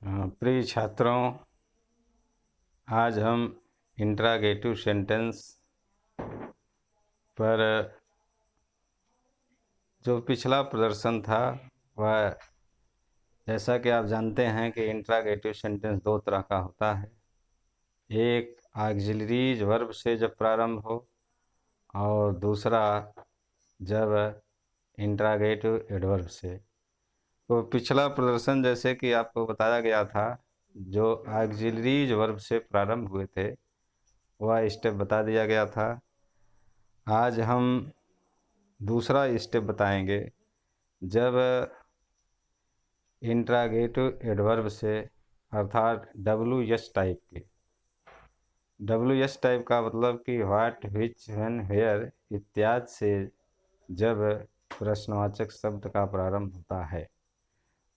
प्रिय छात्रों, आज हम इंट्रागेटिव सेंटेंस पर जो पिछला प्रदर्शन था वह, जैसा कि आप जानते हैं कि इंट्रागेटिव सेंटेंस दो तरह का होता है। एक ऑक्सिलरीज वर्ब से जब प्रारंभ हो और दूसरा जब इंट्रागेटिव एडवर्ब से। तो पिछला प्रदर्शन जैसे कि आपको बताया गया था, जो ऑक्सिलरीज वर्ब से प्रारंभ हुए थे वह स्टेप बता दिया गया था। आज हम दूसरा स्टेप बताएंगे जब इंट्रागेटिव एडवर्ब से, अर्थात WS टाइप के। WS टाइप का मतलब कि व्हाट, विच, व्हेन, वेयर इत्यादि से जब प्रश्नवाचक शब्द का प्रारंभ होता है।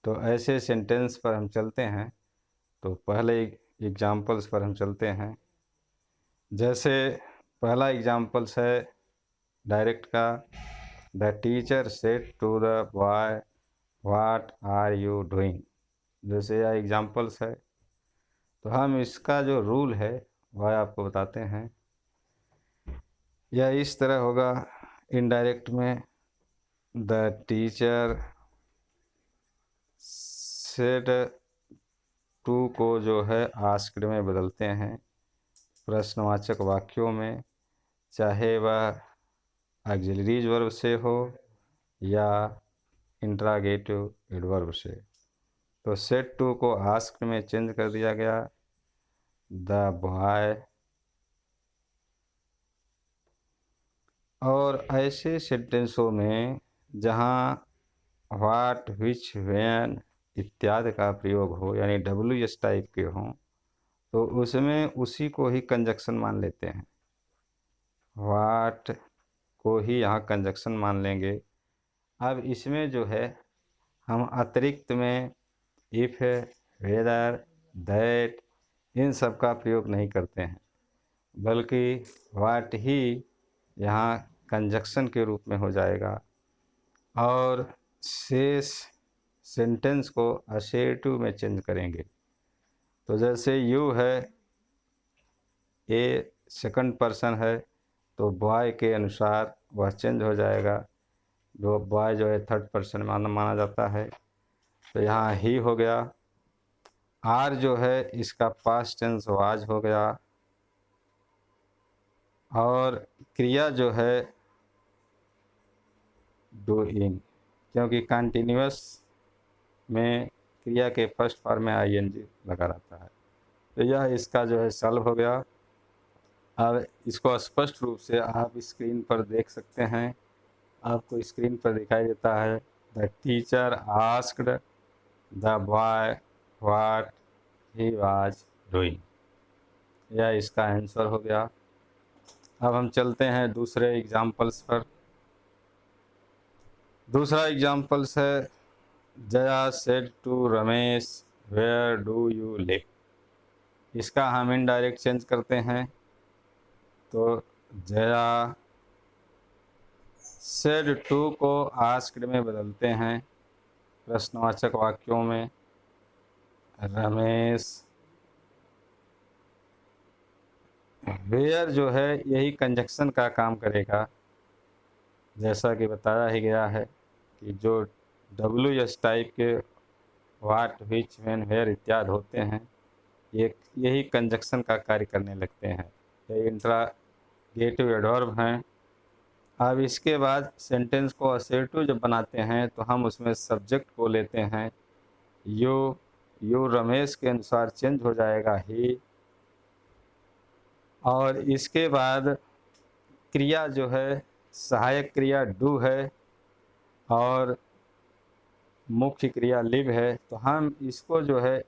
तो ऐसे सेंटेंस पर हम चलते हैं। तो पहले एग्जाम्पल्स पर हम चलते हैं। जैसे पहला एग्जाम्पल्स है डायरेक्ट का, the teacher said to the boy what are you doing. जैसे यह एग्जाम्पल्स है, तो हम इसका जो रूल है वह आपको बताते हैं। यह इस तरह होगा इनडायरेक्ट में, द टीचर सेड टू को जो है आस्क्ड में बदलते हैं प्रश्नवाचक वाक्यों में, चाहे वह ऑक्सिलरीज वर्ब से हो या इंट्रागेटिव एडवर्ब से। तो सेड टू को आस्क्ड में चेंज कर दिया गया, द बॉय। और ऐसे सेंटेंसों में जहाँ व्हाट, विच, व्हेन इत्यादि का प्रयोग हो, यानी WS टाइप के हों, तो उसमें उसी को ही कंजक्शन मान लेते हैं। व्हाट को ही यहाँ कंजक्शन मान लेंगे। अब इसमें जो है हम अतिरिक्त में इफ़, वेदर, दैट इन सब का प्रयोग नहीं करते हैं, बल्कि व्हाट ही यहाँ कंजक्शन के रूप में हो जाएगा। और शेष सेंटेंस को असेटिव में चेंज करेंगे। तो जैसे यू है, ए सेकंड पर्सन है, तो बॉय के अनुसार वह चेंज हो जाएगा। जो बॉय जो है थर्ड पर्सन माना जाता है, तो यहाँ ही हो गया। आर जो है इसका पास्ट टेंस वाज हो गया। और क्रिया जो है डूइंग, क्योंकि कंटिन्यूअस में क्रिया के फर्स्ट फॉर्म में ING लगा रहता है। तो यह इसका जो है सॉल्व हो गया। अब इसको स्पष्ट रूप से आप स्क्रीन पर देख सकते हैं। आपको स्क्रीन पर दिखाई देता है, the teacher asked the boy what he was doing. यह इसका आंसर हो गया। अब हम चलते हैं दूसरे एग्जाम्पल्स पर। दूसरा एग्जाम्पल्स है, Jaya said to Ramesh where do you live. इसका हम इनडायरेक्ट चेंज करते हैं। तो जया सेड टू को आस्क्ड में बदलते हैं प्रश्नवाचक वाक्यों में, रमेश। वेयर जो है यही कंजक्शन का काम करेगा, जैसा कि बताया ही गया है कि जो WS टाइप के व्हाट, विच, व्हेन, वेयर इत्यादि होते हैं, ये यही कंजक्शन का कार्य करने लगते हैं। ये इंट्रागेटिव एडवर्ब हैं। अब इसके बाद सेंटेंस को असर्टिव जब बनाते हैं तो हम उसमें सब्जेक्ट को लेते हैं। यू रमेश के अनुसार चेंज हो जाएगा ही। और इसके बाद क्रिया जो है सहायक क्रिया डू है और मुख्य क्रिया लिव है। तो हम इसको जो है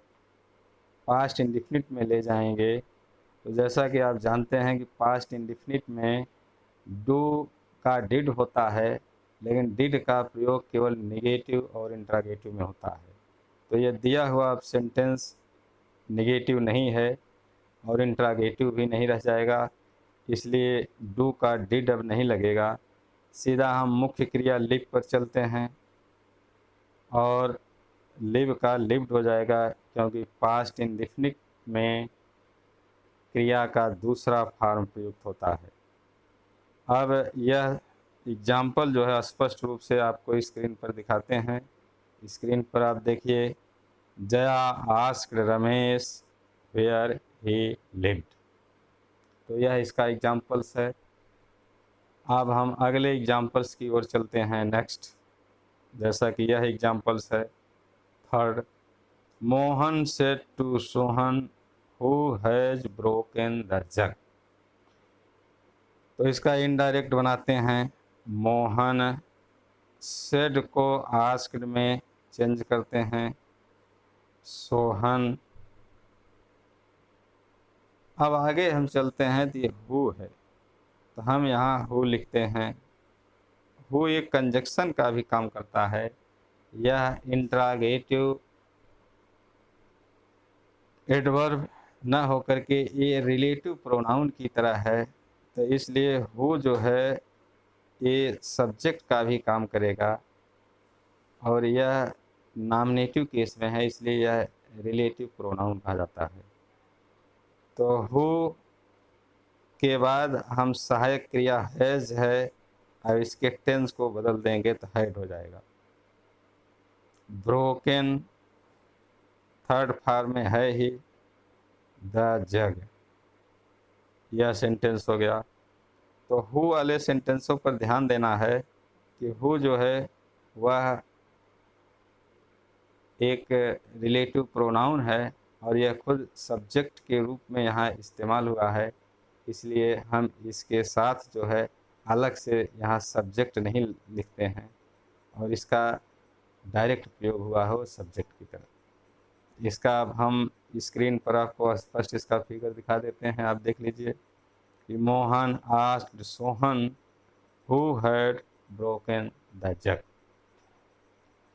पास्ट इंडिफिनिट में ले जाएंगे। तो जैसा कि आप जानते हैं कि पास्ट इंडिफिनिट में डू का डिड होता है, लेकिन डिड का प्रयोग केवल निगेटिव और इंट्रागेटिव में होता है। तो ये दिया हुआ सेंटेंस निगेटिव नहीं है और इंट्रागेटिव भी नहीं रह जाएगा, इसलिए डू का डिड अब नहीं लगेगा। सीधा हम मुख्य क्रिया लिव पर चलते हैं। और लिव का लिव्ड हो जाएगा, क्योंकि पास्ट इंडेफिनिट में क्रिया का दूसरा फॉर्म प्रयुक्त होता है। अब यह एग्जाम्पल जो है स्पष्ट रूप से आपको स्क्रीन पर दिखाते हैं। स्क्रीन पर आप देखिए, Jaya asked Ramesh where he lived. तो यह इसका एग्जाम्पल्स है। अब हम अगले एग्जाम्पल्स की ओर चलते हैं नेक्स्ट। जैसा कि यह एग्जाम्पल्स है third, Mohan said to Sohan who has broken the jug. तो इसका इनडायरेक्ट बनाते हैं, मोहन सेड को आस्क्ड में चेंज करते हैं, सोहन। अब आगे हम चलते हैं तो ये हु है, तो हम यहाँ हु लिखते हैं। हु एक कंजक्शन का भी काम करता है। यह इंट्रागेटिव एडवर्ब न होकर के ये रिलेटिव प्रोनाउन की तरह है, तो इसलिए हु जो है ये सब्जेक्ट का भी काम करेगा, और यह नॉमिनेटिव केस में है, इसलिए यह रिलेटिव प्रोनाउन कहा जाता है। तो हु के बाद हम सहायक क्रिया हैज है, अब इसके टेंस को बदल देंगे तो हैड हो जाएगा। ब्रोकन थर्ड फॉर्म में है ही द जग, यह सेंटेंस हो गया। तो हु वाले सेंटेंसों पर ध्यान देना है कि हु जो है वह एक रिलेटिव प्रोनाउन है, और यह खुद सब्जेक्ट के रूप में यहाँ इस्तेमाल हुआ है, इसलिए हम इसके साथ जो है अलग से यहाँ सब्जेक्ट नहीं लिखते हैं, और इसका डायरेक्ट प्रयोग हुआ हो सब्जेक्ट की तरह। इसका अब हम स्क्रीन पर आपको स्पष्ट इसका फिगर दिखा देते हैं, आप देख लीजिए कि Mohan asked Sohan who had broken the jug.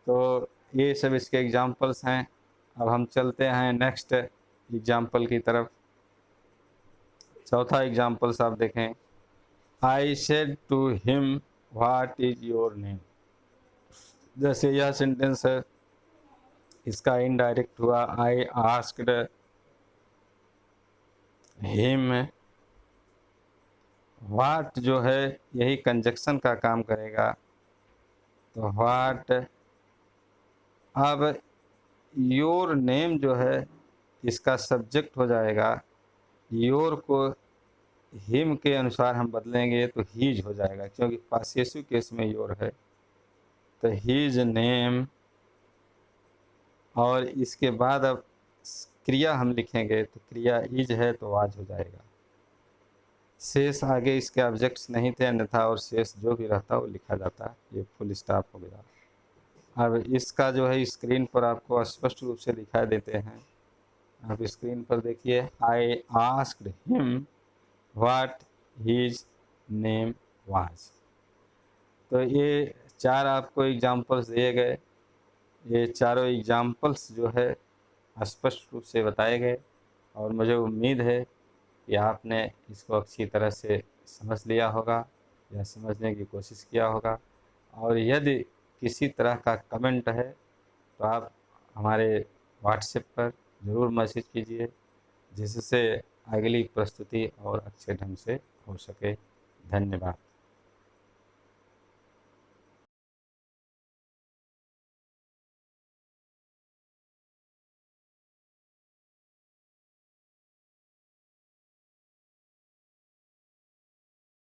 तो ये सब इसके एग्जाम्पल्स हैं। अब हम चलते हैं नेक्स्ट एग्जाम्पल की तरफ। चौथा एग्जाम्पल्स आप देखें, I said to him what is your name. जैसे यह सेंटेंस है, इसका इनडायरेक्ट हुआ, आई आस्क्ड हिम। व्हाट जो है यही कंजक्शन का काम करेगा, तो व्हाट। अब योर नेम जो है इसका सब्जेक्ट हो जाएगा, योर को हिम के अनुसार हम बदलेंगे तो हीज हो जाएगा, क्योंकि पासेसिव केस में योर है, तो हीज नेम। और इसके बाद अब क्रिया हम लिखेंगे, तो क्रिया इज है तो वाज हो जाएगा। शेष आगे इसके ऑब्जेक्ट्स नहीं थे, अन्यथा और शेष जो भी रहता वो लिखा जाता। ये फुल स्टॉप हो गया। अब इसका जो है स्क्रीन पर आपको स्पष्ट रूप से दिखाई देते हैं। आप स्क्रीन पर देखिए, I asked him what his name was. तो ये चार आपको एग्जाम्पल्स दिए गए। ये चारों एग्जाम्पल्स जो है स्पष्ट रूप से बताए गए, और मुझे उम्मीद है कि आपने इसको अच्छी तरह से समझ लिया होगा या समझने की कोशिश किया होगा। और यदि किसी तरह का कमेंट है तो आप हमारे व्हाट्सएप पर ज़रूर मैसेज कीजिए, जिससे अगली प्रस्तुति और अच्छे ढंग से हो सके। धन्यवाद।